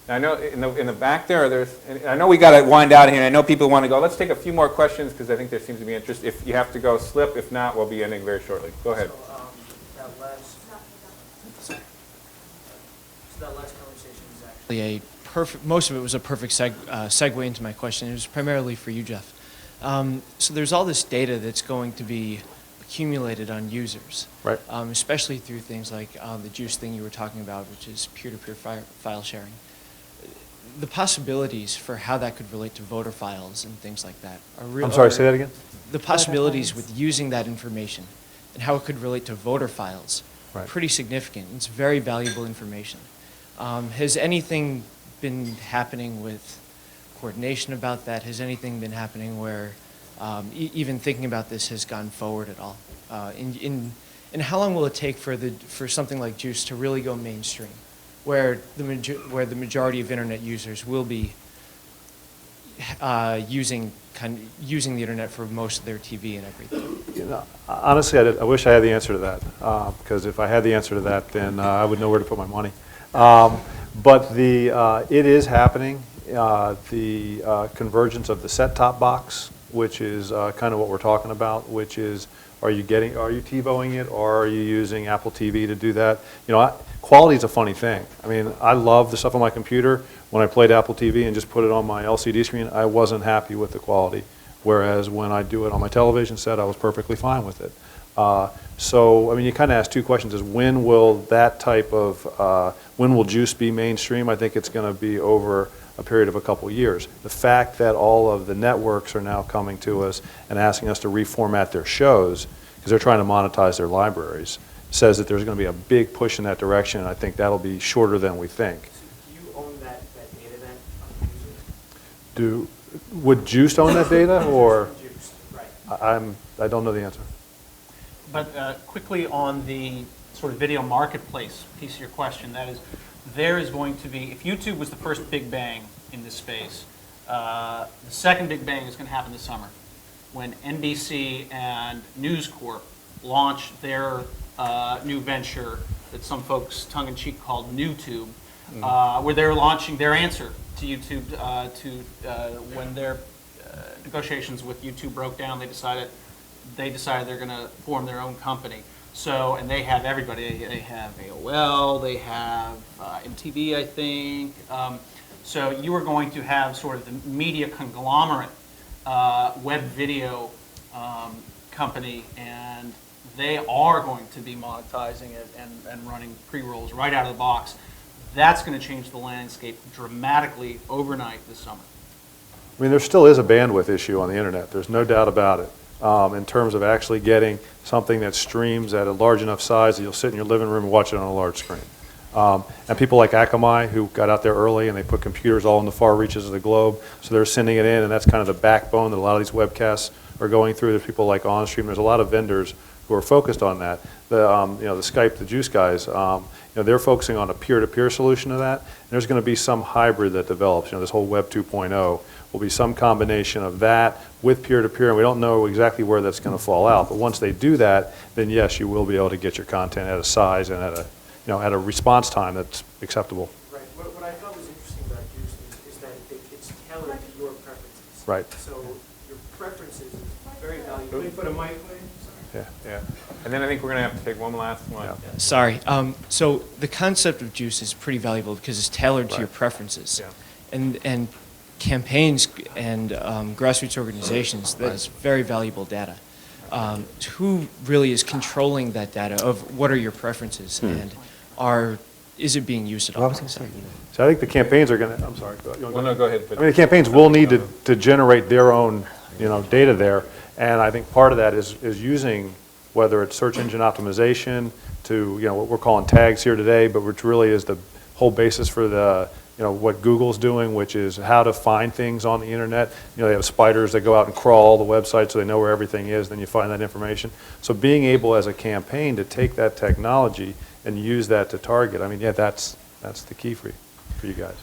I know in the back there's. I know we got to wind out here. And I know people want to go. Let's take a few more questions because I think there seems to be interest. If you have to go, slip. If not, we'll be ending very shortly. Go ahead. That last conversation is actually a perfect. Most of it was a perfect segue into my question. It was primarily for you, Jeff. So there's all this data that's going to be accumulated on users, right? Especially through things like the Juice thing you were talking about, which is peer-to-peer file sharing. The possibilities for how that could relate to voter files and things like that are real. I'm sorry, say that again? The possibilities with using that information and how it could relate to voter files are pretty significant. It's very valuable information. Has anything been happening with coordination about that? Has anything been happening where even thinking about this has gone forward at all? And how long will it take for something like Juice to really go mainstream, where the majority of internet users will be using the internet for most of their TV and everything? You know, honestly, I wish I had the answer to that, because if I had the answer to that, then I would know where to put my money. But it is happening. The convergence of the set-top box, which is kind of what we're talking about, which is, are you TiVoing it, or are you using Apple TV to do that? You know, quality is a funny thing. I mean, I love the stuff on my computer. When I played Apple TV and just put it on my LCD screen, I wasn't happy with the quality. Whereas when I do it on my television set, I was perfectly fine with it. So, I mean, you kind of ask two questions: is when will that type of, when will Juice be mainstream? I think it's going to be over a period of a couple years. The fact that all of the networks are now coming to us and asking us to reformat their shows, because they're trying to monetize their libraries, says that there's going to be a big push in that direction, and I think that'll be shorter than we think. So do you own that data then on the user? Would Juice own that data, or? Juice, right. I don't know the answer. But quickly on the sort of video marketplace piece of your question, that is, there is going to be, if YouTube was the first big bang in this space, the second big bang is going to happen this summer when NBC and News Corp launch their new venture that some folks tongue-in-cheek called NewTube, where they're launching their answer to YouTube when their negotiations with YouTube broke down. They decided they're going to form their own company. So, and they have everybody. They have AOL, they have MTV, I think. So you are going to have sort of the media conglomerate web video company, and they are going to be monetizing it and running pre-rolls right out of the box. That's going to change the landscape dramatically overnight this summer. I mean, there still is a bandwidth issue on the internet. There's no doubt about it. In terms of actually getting something that streams at a large enough size that you'll sit in your living room and watch it on a large screen. And people like Akamai, who got out there early and they put computers all in the far reaches of the globe, so they're sending it in, and that's kind of the backbone that a lot of these webcasts are going through. There's people like OnStream. There's a lot of vendors who are focused on that. The Skype, the Juice guys, they're focusing on a peer-to-peer solution to that. And there's going to be some hybrid that develops. This whole Web 2.0 will be some combination of that with peer-to-peer, and we don't know exactly where that's going to fall out. But once they do that, then yes, you will be able to get your content at a size and at a response time that's acceptable. Right. What I thought was interesting about Juice is that it's tailored to your preferences. Right. So your preferences is very valuable. Can we put a mic, please? Yeah. And then I think we're going to have to take one last one. Yeah. Sorry. So the concept of Juice is pretty valuable because it's tailored to your preferences. Yeah. And campaigns and grassroots organizations, that's very valuable data. Who really is controlling that data of what are your preferences and is it being used at all? So I think the campaigns are going to, I'm sorry. No, go ahead. I mean, the campaigns will need to generate their own data there. And I think part of that is using, whether it's search engine optimization to, what we're calling tags here today, but which really is the whole basis for the, what Google's doing, which is how to find things on the internet. They have spiders that go out and crawl the website so they know where everything is, then you find that information. So being able as a campaign to take that technology and use that to target, I mean, yeah, that's the key for you guys.